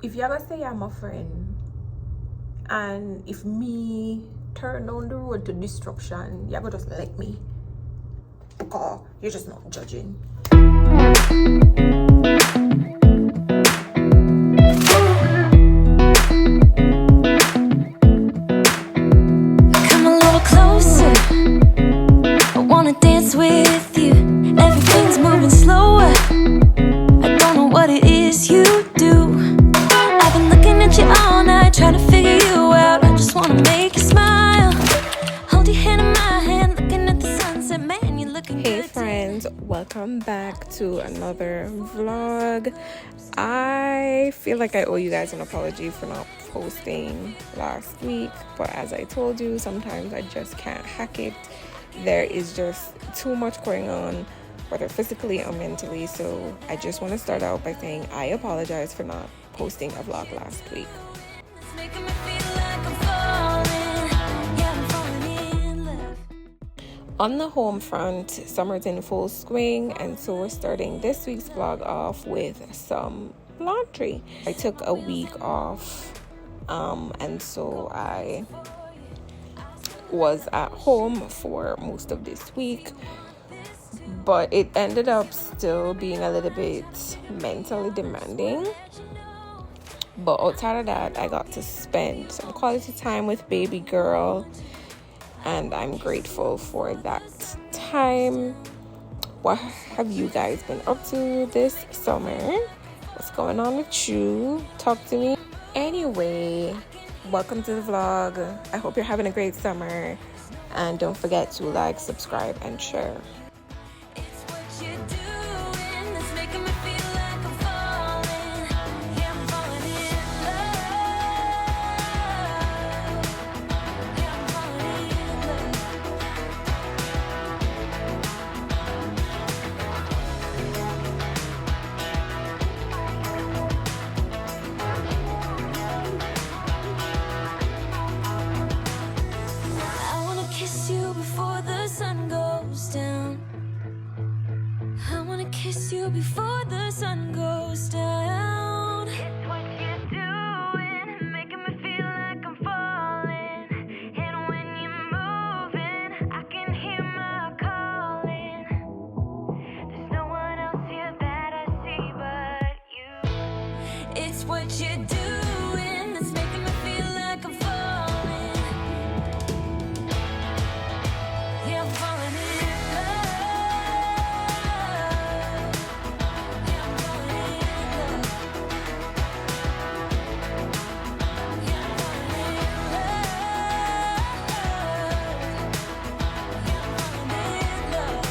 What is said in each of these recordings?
if you're gonna say I'm a friend, and if me turn down the road to destruction, you're gonna just let me, because you're just not judging. Come a little closer, I wanna dance with you. Everything's moving slower, I don't know what it is you do. I've been looking at you all night, trying to figure you out. I just wanna make you smile. Hold your hand in my hand, looking at the sunset. Man, you're looking good. Hey friends, welcome back to another vlog. I feel like I owe you guys an apology for not posting last week, but as I told you, sometimes I just can't hack it. There is just too much going on, whether physically or mentally, so I just want to start out by saying I apologize for not posting a vlog last week. It's making me feel like I'm falling. Yeah, I'm falling in love. On the home front, summer's in full swing, and so we're starting this week's vlog off with some laundry. I took a week off, and so I was at home for most of this week, but it ended up still being a little bit mentally demanding. But outside of that, I got to spend some quality time with baby girl, and I'm grateful for that time. What have you guys been up to this summer? What's going on with you? Talk to me. Anyway, welcome to the vlog. I hope you're having a great summer, and don't forget to like, subscribe, and share. It's what you're doing that's making me feel like I'm falling. Yeah, I'm falling in love. Yeah, I'm falling in love. I wanna kiss you before the sun goes down. I wanna kiss you before the sun goes down. It's what you're doing, making me feel like I'm falling. And when you're moving, I can hear my calling. There's no one else here that I see but you. It's what you're doing that's making me feel like I'm falling. Yeah, I'm falling in love. Yeah, I'm falling in love. Yeah, I'm falling in love. Yeah, I'm falling in love.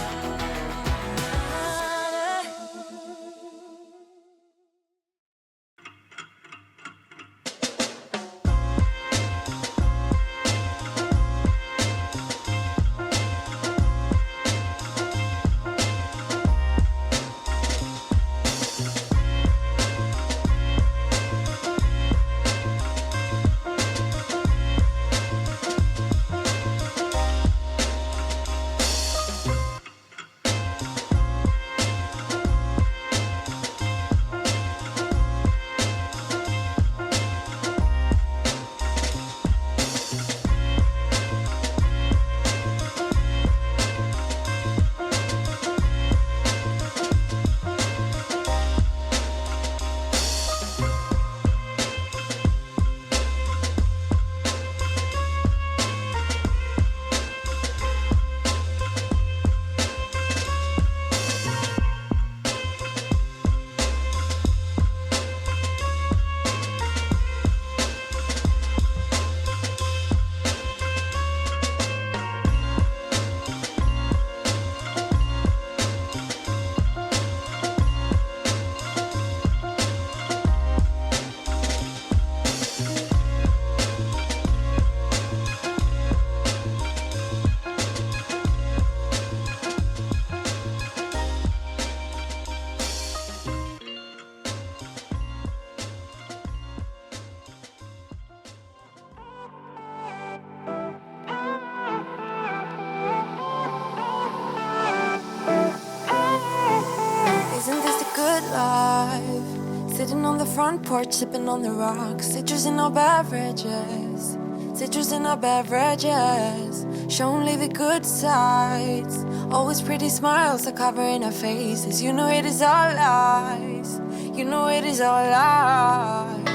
front porch, sipping on the rocks. Citrus in our beverages. Citrus in our beverages. Show only the good sides. Always pretty smiles are covering our faces. You know it is all lies. You know it is all lies.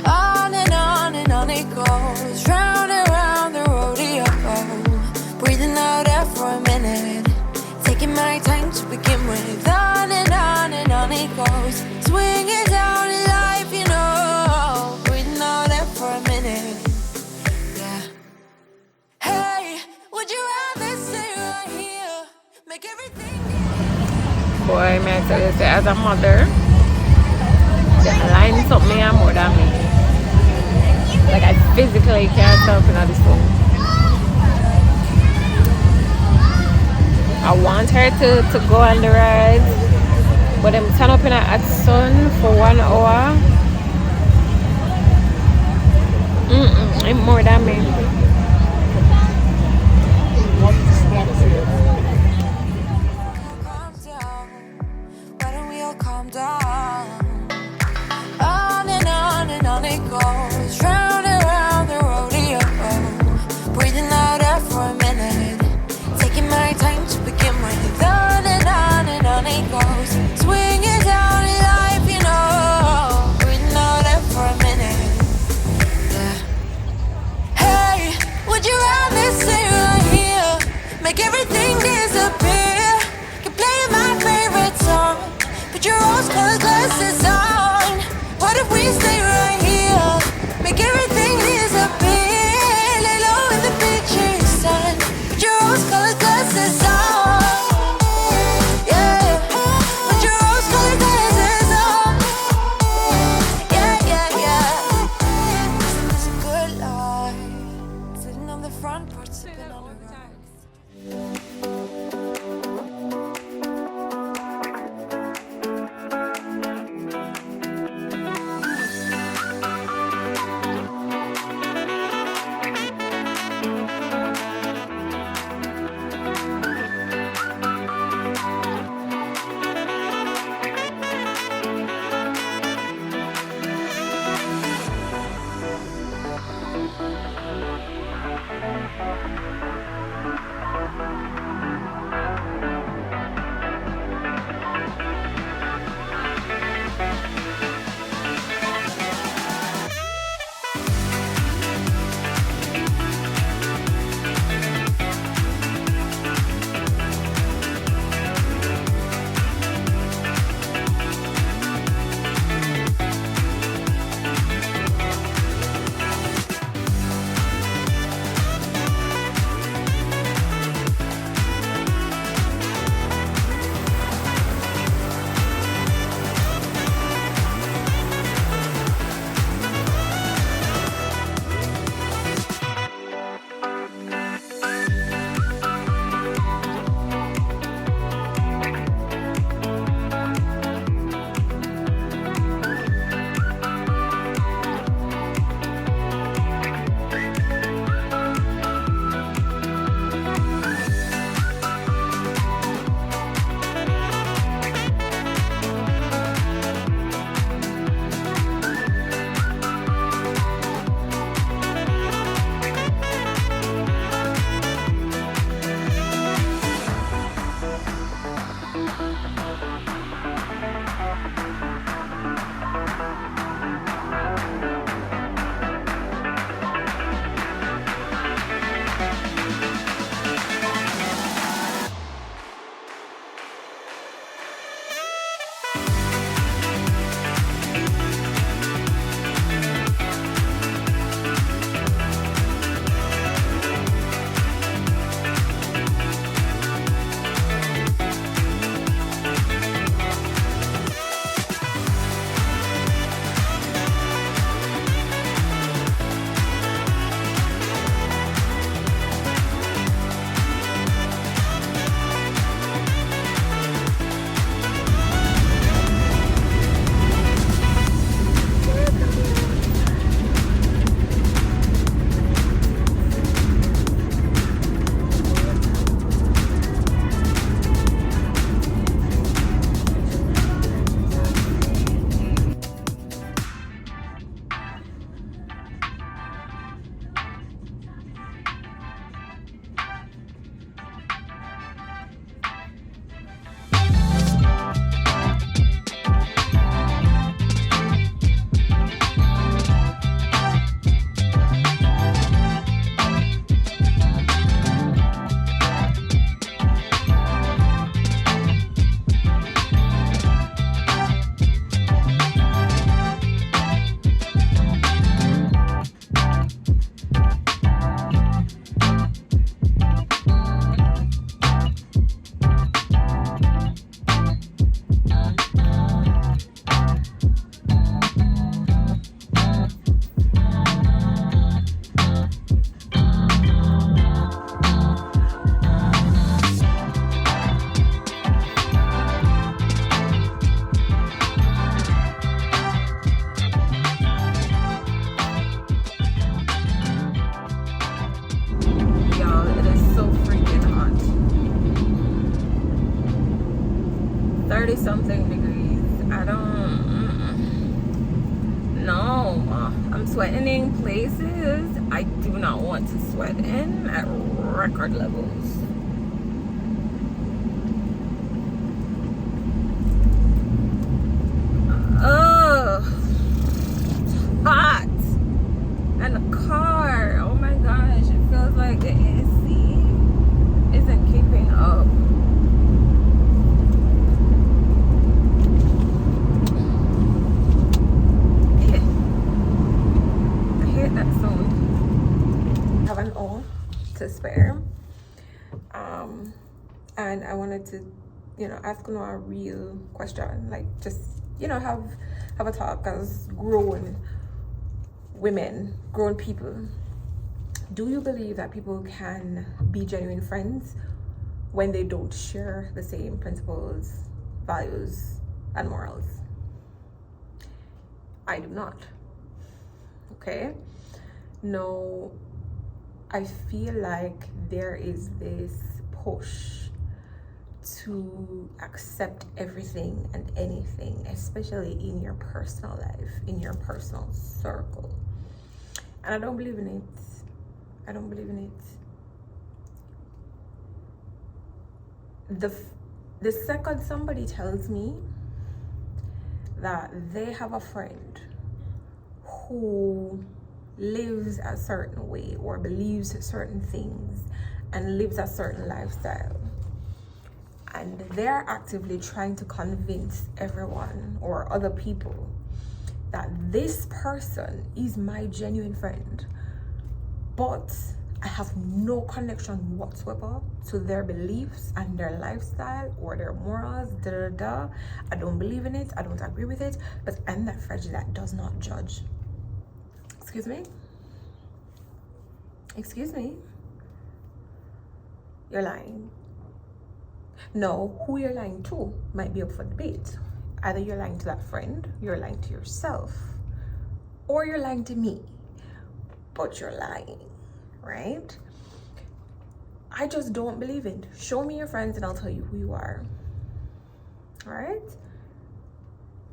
On and on it goes. Round and round the rodeo. Breathing out air for a minute. Taking my time to begin with. On and on it goes. Swinging down in life, you know. Breathing out air for a minute. Yeah. Hey, would you rather stay right here? Make everything. Boy, may I tell you, say, as a mother, them lines up me and more than me. Like I physically can't talk in this phone. I want her to go on the ride, but I'm turn up in a hot sun for 1 hour. It's more than me. Calm down. Why don't we all calm down? On and on it goes. Round and round the rodeo. Breathing out air for a minute. Taking my time to begin with. On and on it goes. Swinging down in life, you know. 40 something degrees. I don't, no, I'm sweating in places I do not want to sweat in at record levels. Ugh, hot. And the car, oh my gosh, it feels like the AC isn't keeping up. Yeah, I hate that sound. I have an hour to spare, and I wanted to, ask a real question, like just, have a talk as grown women, grown people. Do you believe that people can be genuine friends when they don't share the same principles, values, and morals? I do not. Okay? No, I feel like there is this push to accept everything and anything, especially in your personal life, in your personal circle. And I don't believe in it. I don't believe in it. The second somebody tells me that they have a friend who lives a certain way or believes certain things and lives a certain lifestyle, and they're actively trying to convince everyone or other people that this person is my genuine friend, but I have no connection whatsoever to their beliefs and their lifestyle or their morals, I don't believe in it, I don't agree with it, but I'm that friend that does not judge. Excuse me? Excuse me? You're lying. No, who you're lying to might be up for debate. Either you're lying to that friend, you're lying to yourself, or you're lying to me, but you're lying, right? I just don't believe it. Show me your friends and I'll tell you who you are, all right?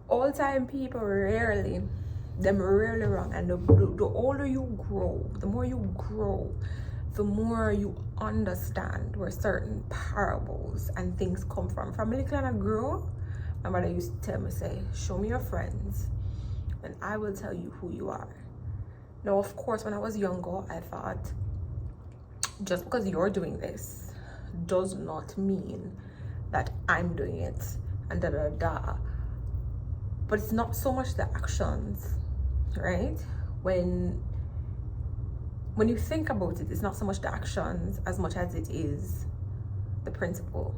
All-time people rarely wrong, and the older you grow, the more you grow, the more you understand where certain parables and things come from. From a little and I grew, my mother used to tell me, say, show me your friends and I will tell you who you are. Now, of course, when I was younger, I thought, just because you're doing this does not mean that I'm doing it, and But it's not so much the actions, right? When you think about it, it's not so much the actions as much as it is the principle,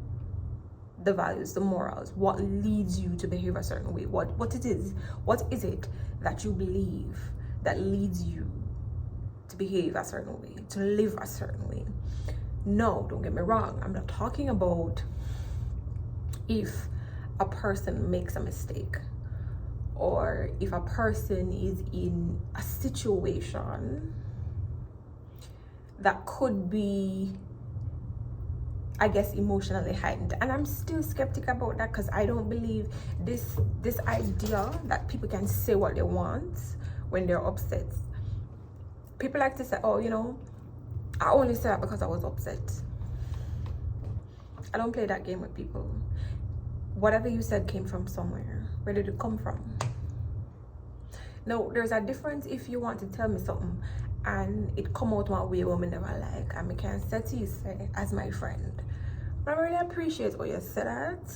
the values, the morals, what leads you to behave a certain way, what is it that you believe that leads you to behave a certain way, to live a certain way. No, don't get me wrong, I'm not talking about if a person makes a mistake or if a person is in a situation that could be, I guess, emotionally heightened. And I'm still skeptical about that, because I don't believe this idea that people can say what they want when they're upset. People like to say, oh, I only said that because I was upset. I don't play that game with people. Whatever you said came from somewhere. Where did it come from? No, there's a difference if you want to tell me something and it come out one way women never like, and I can say to you, say, as my friend, but I really appreciate what you said that.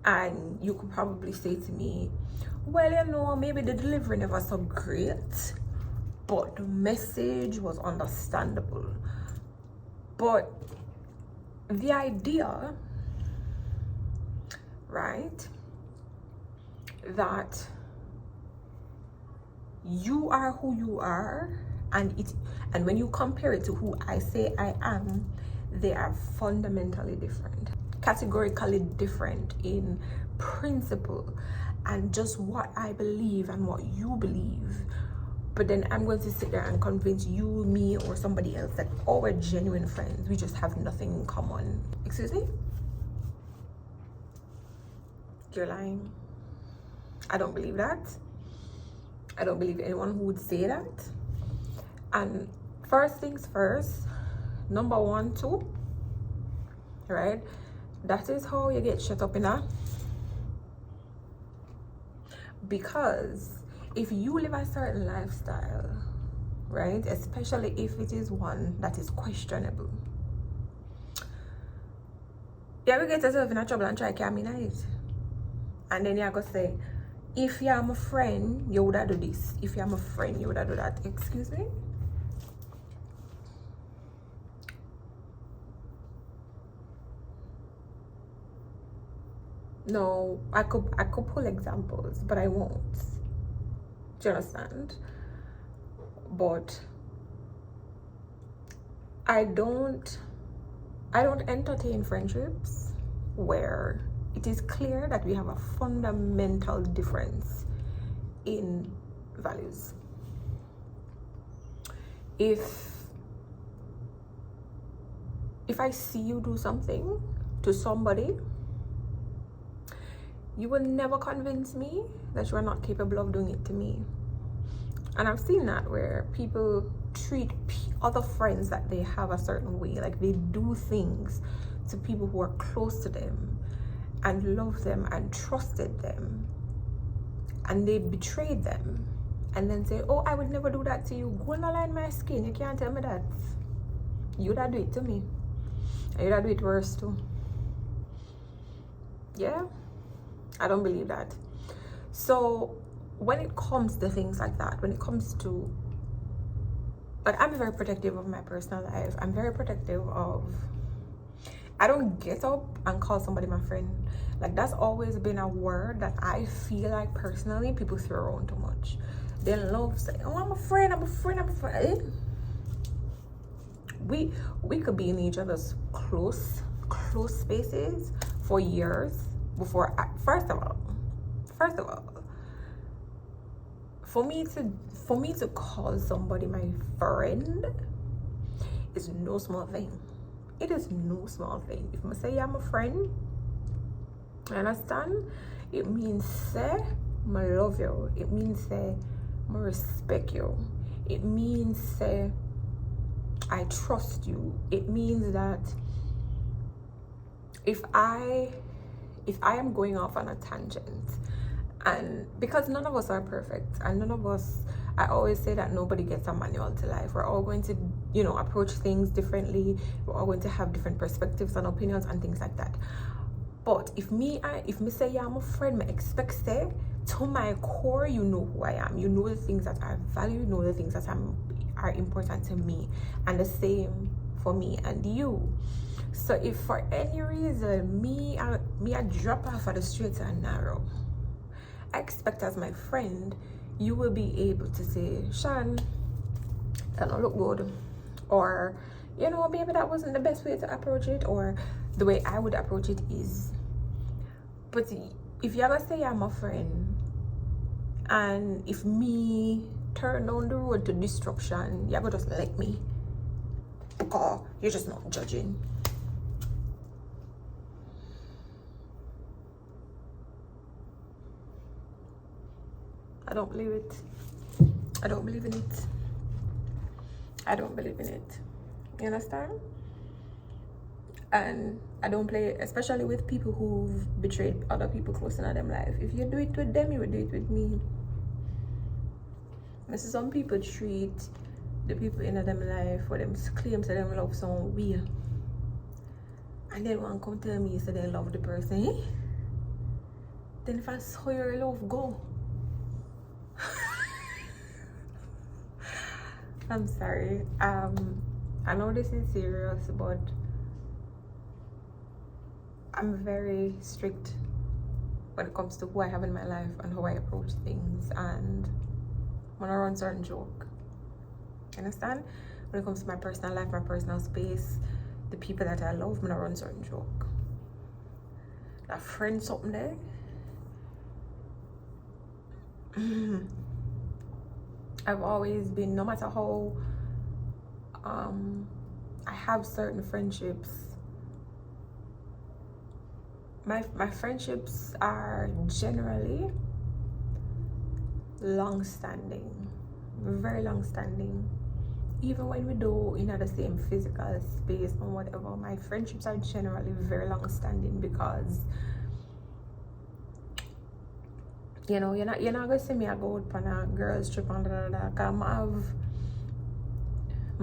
And you could probably say to me, well, maybe the delivery never so great, but the message was understandable. But the idea, right, that you are who you are, and when you compare it to who I say I am, they are fundamentally different, categorically different in principle and just what I believe and what you believe. But then I'm going to sit there and convince you, me, or somebody else that, oh, we're genuine friends, we just have nothing in common. Excuse me? you're lying. I don't believe that. I don't believe anyone who would say that. And first things first, number 1, 2, right? That is how you get shut up in a. Because if you live a certain lifestyle, right, especially if it is one that is questionable, you will get yourself in a trouble and try to terminate it. And then you're going to say, if you're my friend, you would have do this. If you're my friend, you would have do that. Excuse me? No, I could pull examples, but I won't. Do you understand? But I don't entertain friendships where it is clear that we have a fundamental difference in values. If I see you do something to somebody, you will never convince me that you are not capable of doing it to me. And I've seen that where people treat other friends that they have a certain way, like they do things to people who are close to them and love them and trusted them, and they betrayed them, and then say, oh, I would never do that to you. Go and align my skin. You can't tell me that. You'd do it to me, and you'd do it worse too. Yeah, I don't believe that. So when it comes to things like that, when it comes to, like, I'm very protective of my personal life. I'm very protective of, I don't get up and call somebody my friend. Like, that's always been a word that I feel like personally people throw around too much. They love saying, oh, I'm a friend, I'm a friend, I'm a friend. We could be in each other's close spaces for years before first of all, for me to call somebody my friend is no small thing. It is no small thing. If I say I'm a friend, I understand, it means say I love you. It means say I respect you. It means say I trust you. It means that if I am going off on a tangent, and because none of us are perfect, and none of us, I always say that nobody gets a manual to life. We're all going to, approach things differently. We're all going to have different perspectives and opinions and things like that. But if me say yeah, I'm a friend, I expect say to my core, you know who I am. You know the things that I value, you know the things that are important to me, and the same for me and you. So if for any reason me I drop off at the straight and narrow, I expect as my friend you will be able to say, Shan, that don't look good, or maybe that wasn't the best way to approach it, or the way I would approach it is. But if you're gonna say I'm a friend, and if me turn down the road to destruction, you're gonna just let me, because you're just not judging. I don't believe it. I don't believe in it. I don't believe in it. You understand? And I don't play, especially with people who've betrayed other people close in their life. If you do it with them, you will do it with me. I see some people treat the people in their life for them claims that they love someone weird, and then one come tell me say they love the person. Eh? Then if I saw your love go. I'm sorry. I know this is serious, but I'm very strict when it comes to who I have in my life and how I approach things, and when I run certain joke. Understand? When it comes to my personal life, my personal space, the people that I love, when I run certain joke. That friend something there. I've always been, no matter how I have certain friendships, my friendships are generally long-standing, very long-standing. Even when we do in the same physical space or whatever, my friendships are generally very long-standing because you're not gonna see me I go out on a girls trip and cause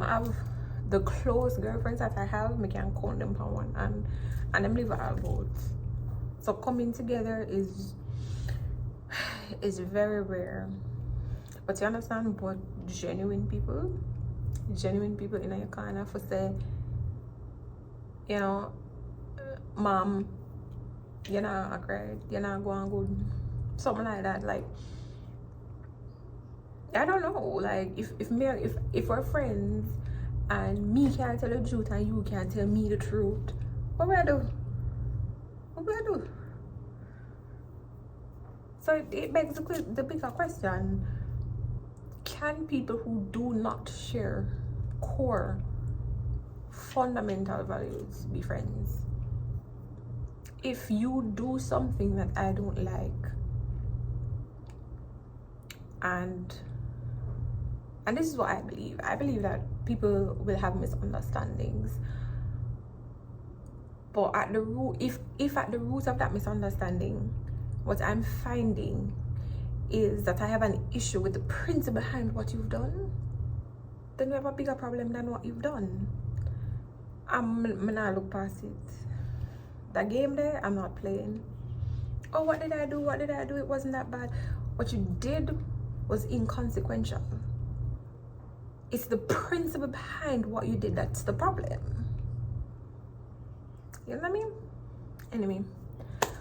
I have the close girlfriends that I have, I can count them on one, and them live all about. So coming together is very rare. But you understand, but genuine people in your corner for say, mom, you're not great, you're not going good, something like that. Like, I don't know, like if we're friends and me can't tell the truth and you can't tell me the truth, what will I do? So it begs the bigger question: can people who do not share core fundamental values be friends? If you do something that I don't like, and this is what I believe that people will have misunderstandings, but at the root, if at the root of that misunderstanding, what I'm finding is that I have an issue with the principle behind what you've done, then we have a bigger problem than what you've done. I'm not look past it. That game there, I'm not playing. Oh, what did I do? It wasn't that bad. What you did was inconsequential. It's the principle behind what you did that's the problem. You know what I mean? Anyway,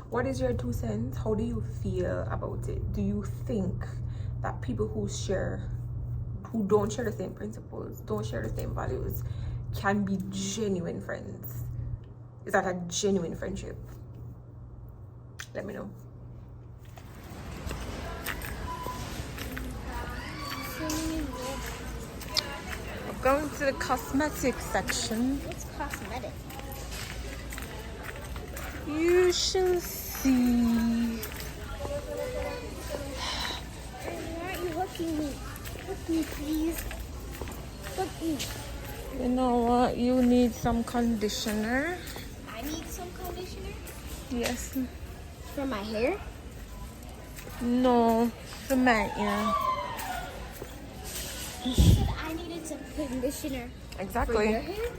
what is your 2 cents? How do you feel about it? Do you think that people who don't share the same principles, don't share the same values, can be genuine friends? Is that a genuine friendship? Let me know. We're going to the cosmetics section. What's cosmetic? You shall see. Why aren't you hooking me? Hook me, please. Hook me. You know what? You need some conditioner. I need some conditioner? Yes. For my hair? No, for my ear. You said I needed some conditioner. Exactly. For your hair?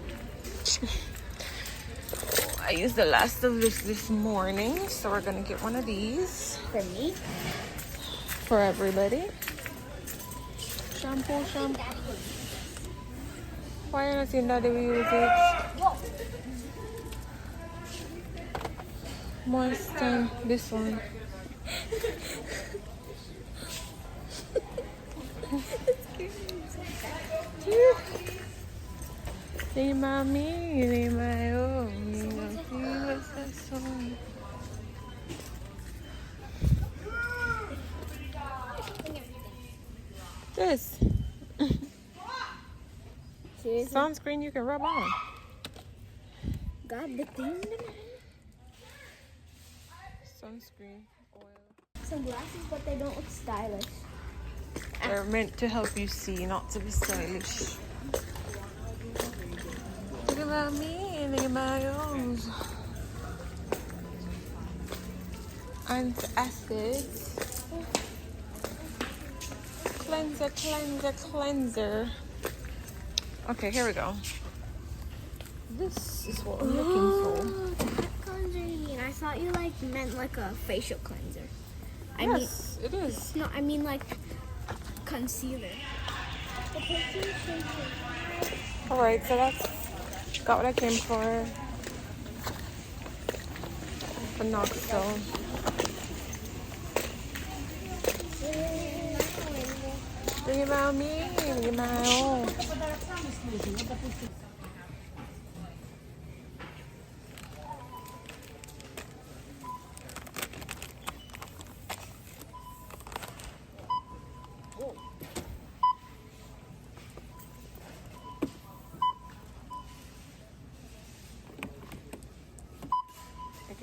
I used the last of this morning, so we're gonna get one of these For me? for everybody. Shampoo. Why are you not seeing that we use it? Whoa. Moisture, this one. Hey, mommy, hey, my own. What's that song? This Seriously? sunscreen you can rub on. God, the thing. Sunscreen oil. Some glasses, but they don't look stylish. They're meant to help you see, not to be stylish. Look at me, look at my nose. Antacids. Cleanser. Okay, here we go. This is what I'm looking for. That cleanser you mean? I thought you meant like a facial cleanser. Yes, it is. No, I mean like concealer. Alright, so that's got what I came for. For Knoxville. Think about me, think about my own.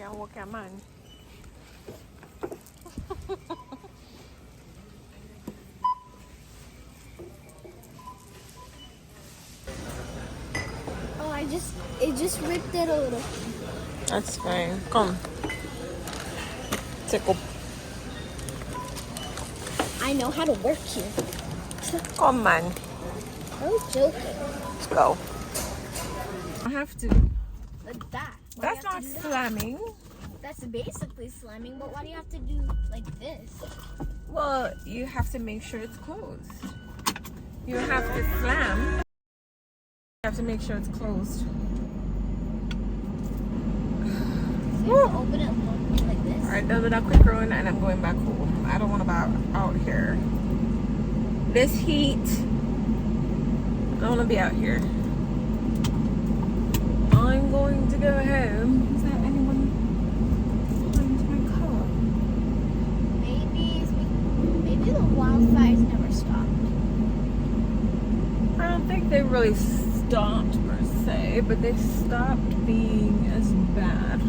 Can't walk a man. Oh, it just ripped it a little. That's fine. Come. Take up. I know how to work here. Come, man. I'm joking. Let's go. I have to. Like that. Why That's do you have not to do that? slamming. That's basically slamming, but why do you have to do like this? Well, you have to make sure it's closed. You have to slam. You have to make sure it's closed. So you have to open it like this. Alright, done with that quick run and I'm going back home. I don't want to be out here. This heat. I don't want to be out here. I'm going to go home. Is there anyone behind my car? Maybe the wildfires never stopped. I don't think they really stopped per se, but they stopped being as bad.